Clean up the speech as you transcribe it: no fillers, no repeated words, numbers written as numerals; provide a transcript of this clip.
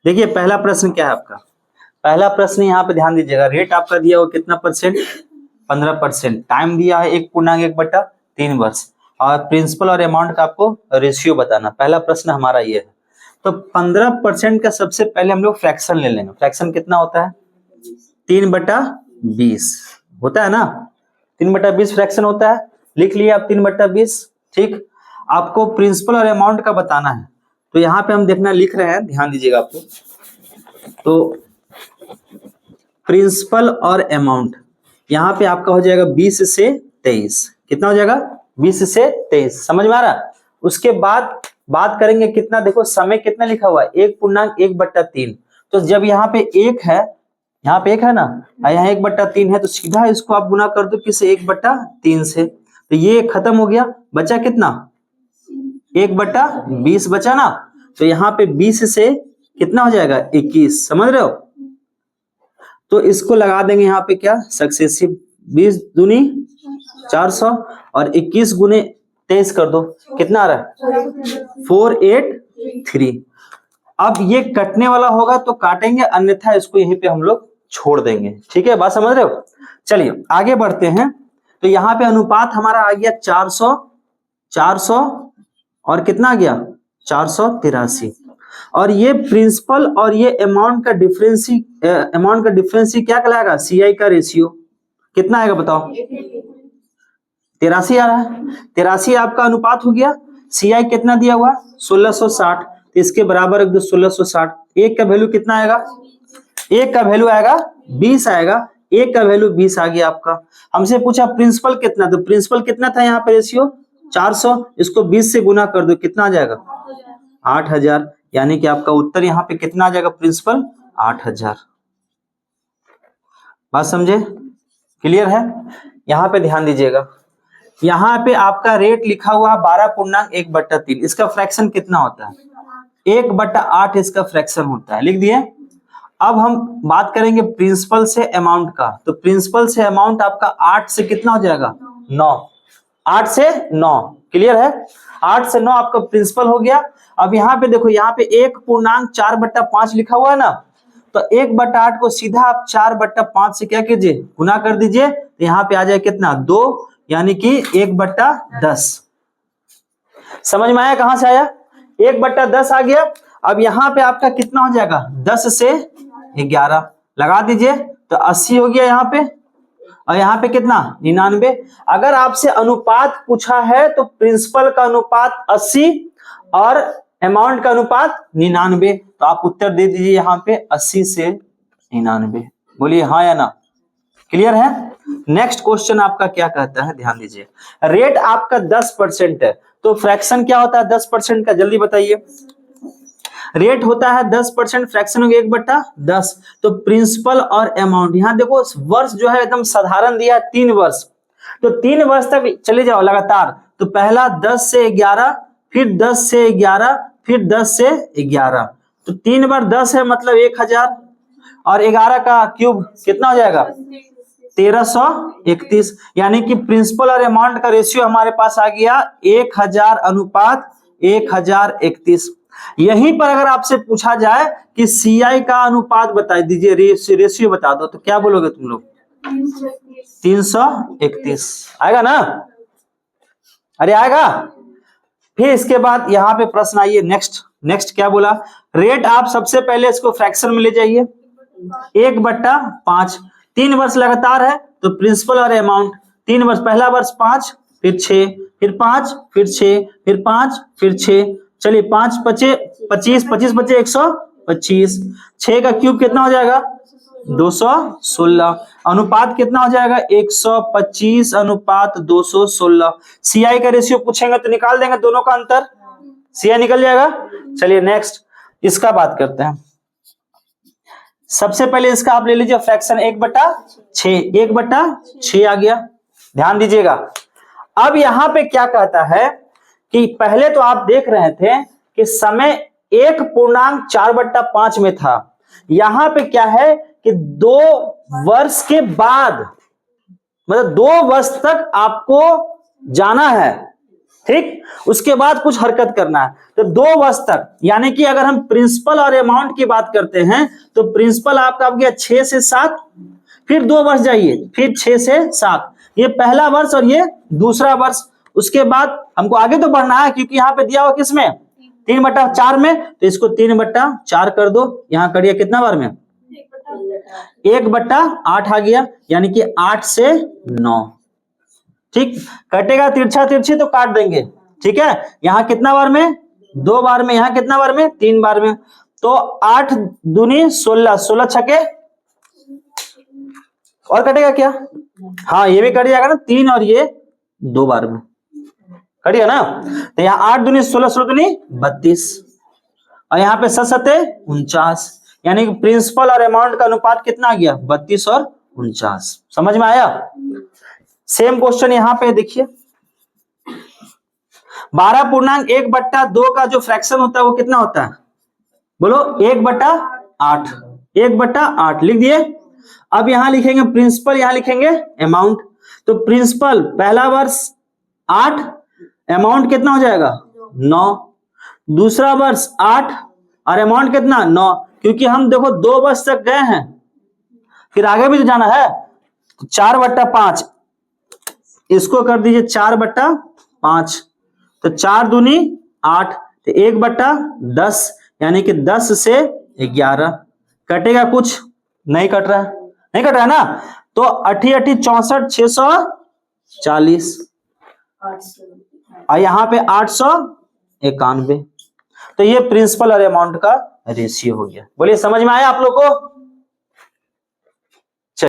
देखिए पहला प्रश्न क्या है आपका, पहला प्रश्न यहाँ पे ध्यान दीजिएगा, रेट आपका दिया हुआ कितना परसेंट, 15%, टाइम दिया है 1.1/3 वर्ष, और प्रिंसिपल और अमाउंट का आपको रेशियो बताना। पहला प्रश्न हमारा ये है। तो 15% का सबसे पहले हम लोग फ्रैक्शन ले लेंगे। फ्रैक्शन कितना होता है, 3/20 होता है ना, 3/20 फ्रैक्शन होता है। लिख लिया आप 3/20। ठीक, आपको प्रिंसिपल और अमाउंट का बताना है। तो यहाँ पे हम देखना लिख रहे हैं, ध्यान दीजिएगा आपको। तो प्रिंसिपल और अमाउंट यहाँ पे आपका हो जाएगा 20 से 23। कितना हो जाएगा, 20 से 23। समझ में आ रहा। उसके बाद बात करेंगे कितना, देखो समय कितना लिखा हुआ है, 1.1/3। तो जब यहाँ पे एक है, यहाँ पे एक है ना, यहाँ 1/3 है, तो सीधा इसको आप गुना कर दो किससे, 1/3 से। तो ये खत्म हो गया, बचा कितना, 1/20 बचा ना। तो यहाँ पे 20 से कितना हो जाएगा, 21। समझ रहे हो। तो इसको लगा देंगे यहाँ पे क्या, सक्सेसिव, 20 दूनी 400 और 21 गुने 23 कर दो, कितना आ रहा है, 483। अब ये कटने वाला होगा तो काटेंगे, अन्यथा इसको यहीं पे हम लोग छोड़ देंगे। ठीक है, बात समझ रहे हो। चलिए आगे बढ़ते हैं। तो यहाँ पे अनुपात हमारा आ गया 400 और कितना आ गया, 483। और ये प्रिंसिपल और ये अमाउंट का डिफरेंस क्या कहलाएगा, सीआई का रेशियो कितना आएगा बताओ, 83 आ रहा है। 83 आपका अनुपात हो गया। सीआई कितना दिया हुआ, 1660, तो इसके बराबर 1660। एक का वैल्यू कितना आएगा, एक का वैल्यू आएगा 20 आएगा, एक का वैल्यू 20 आ गया आपका। हमसे पूछा प्रिंसिपल कितना, तो प्रिंसिपल कितना था यहाँ पे रेशियो 400, इसको 20 से गुना कर दो, कितना आ जाएगा 8000। यानी कि आपका उत्तर यहाँ पे कितना आ जाएगा, प्रिंसिपल 8000। बात समझे, क्लियर है। यहाँ पे ध्यान दीजिएगा, यहाँ पे आपका रेट लिखा हुआ 12.1/3। इसका फ्रैक्शन कितना होता है, 1/8 इसका फ्रैक्शन होता है, लिख दिए। अब हम बात करेंगे प्रिंसिपल से अमाउंट का। तो प्रिंसिपल से अमाउंट आपका 8 से कितना हो जाएगा, 9, 8 से 9, क्लियर है। 8 से 9 आपका प्रिंसिपल हो गया। अब यहाँ पे देखो, यहाँ पे 1.4/5 लिखा हुआ है ना, तो 1/8 को सीधा आप 4/5 से क्या कीजिए, गुना कर दीजिए। तो यहाँ पे आ जाए कितना, 2, यानी कि 1/10। समझ में आया, कहां से आया, 1/10 आ गया। अब यहाँ पे आपका कितना हो जाएगा, 10 से 11 लगा दीजिए, तो 80 हो गया यहाँ पे। और यहाँ पे कितना, 99। अगर आपसे अनुपात पूछा है तो प्रिंसिपल का अनुपात 80 और अमाउंट का अनुपात 99। तो आप उत्तर दे दीजिए यहाँ पे 80 से 99। बोलिए हाँ या ना, क्लियर है। नेक्स्ट क्वेश्चन आपका क्या कहता है, ध्यान दीजिए। रेट आपका 10% है, तो फ्रैक्शन क्या होता है 10% का, जल्दी बताइए। रेट होता है 10%, फ्रैक्शन हो गया 1/10। तो प्रिंसिपल और अमाउंट, यहाँ देखो वर्ष जो है एकदम साधारण दिया है 3 वर्ष। तो 3 वर्ष तक चले जाओ लगातार। तो पहला 10 से 11, फिर 10 से 11, फिर 10 से 11। तो 3 बार 10 है मतलब 1000, और 11 का क्यूब कितना हो जाएगा, 1331। यानी कि प्रिंसिपल और अमाउंट का रेशियो हमारे पास आ गया 1000:1031। यहीं पर अगर आपसे पूछा जाए कि सीआई का अनुपात बता दीजिए, रेशियो बता दो, तो क्या बोलोगे तुम लोग, 331 आएगा ना, अरे आएगा। फिर इसके बाद यहाँ पे प्रश्न आइए, नेक्स्ट क्या बोला, रेट आप सबसे पहले इसको फ्रैक्शन में ले जाइए, 1/5। 3 वर्ष लगातार है, तो प्रिंसिपल और अमाउंट 3 वर्ष, पहला वर्ष 5, फिर 6, फिर 5, फिर 6, फिर 5, फिर 6। चलिए 5 बचे 25, 25 बचे 125। 6 का क्यूब कितना हो जाएगा, 216। अनुपात कितना हो जाएगा, 125:216। सीआई का रेशियो पूछेंगे तो निकाल देंगे दोनों का अंतर, सीआई निकल जाएगा। चलिए नेक्स्ट इसका बात करते हैं। सबसे पहले इसका आप ले लीजिए फ्रैक्शन 1/6, 1/6 आ गया, ध्यान दीजिएगा। अब यहां पे क्या कहता है कि पहले तो आप देख रहे थे कि समय 1.4/5 में था। यहां पे क्या है कि 2 वर्ष के बाद, मतलब 2 वर्ष तक आपको जाना है, ठीक। उसके बाद कुछ हरकत करना है। तो 2 वर्ष तक, यानी कि अगर हम प्रिंसिपल और अमाउंट की बात करते हैं तो प्रिंसिपल आपका अब गया 6 से 7, फिर 2 वर्ष जाइए, फिर 6 से 7, ये पहला वर्ष और ये दूसरा वर्ष। उसके बाद हमको आगे तो बढ़ना है, क्योंकि यहाँ पे दिया हुआ किसमें 3/4 में, तो इसको 3/4 कर दो। यहाँ करिए कितना बार में 1/8 आ गया, यानी कि 8 से 9। ठीक, कटेगा तिरछा तिरछी तो काट देंगे। ठीक है, यहाँ कितना बार में 2 बार में, यहाँ कितना बार में 3 बार में, तो 8 दूनी 16, 16 छके और कटेगा क्या, हाँ ये भी कट जाएगा ना, 3 और ये 2 बार में कटिएगा ना। तो यहाँ 8 दूनी 16, 16 दूनी 32 और यहाँ पे 7 49, यानी कि प्रिंसिपल और अमाउंट का अनुपात कितना आ गया 32 और 49। समझ में आया। सेम क्वेश्चन यहाँ पे देखिए, 12.1/2 का जो फ्रैक्शन होता है वो कितना होता है, बोलो 1/8, 1/8 लिख दिए। अब यहां लिखेंगे प्रिंसिपल, यहां लिखेंगे अमाउंट। तो प्रिंसिपल पहला वर्ष 8, अमाउंट कितना हो जाएगा 9, दूसरा वर्ष 8 और अमाउंट कितना 9, क्योंकि हम देखो 2 वर्ष तक गए हैं, फिर आगे भी तो जाना है। 4/5 इसको कर दीजिए 4/5, तो 4 दूनी 8, तो 1/10, यानी कि 10 से 11। कटेगा कुछ, नहीं कट रहा है, नहीं कट रहा है ना। तो 8 8 64, 640 और यहाँ पे 891। तो ये प्रिंसिपल और अमाउंट का रेशियो हो गया। बोलिए समझ में आया आप लोग को।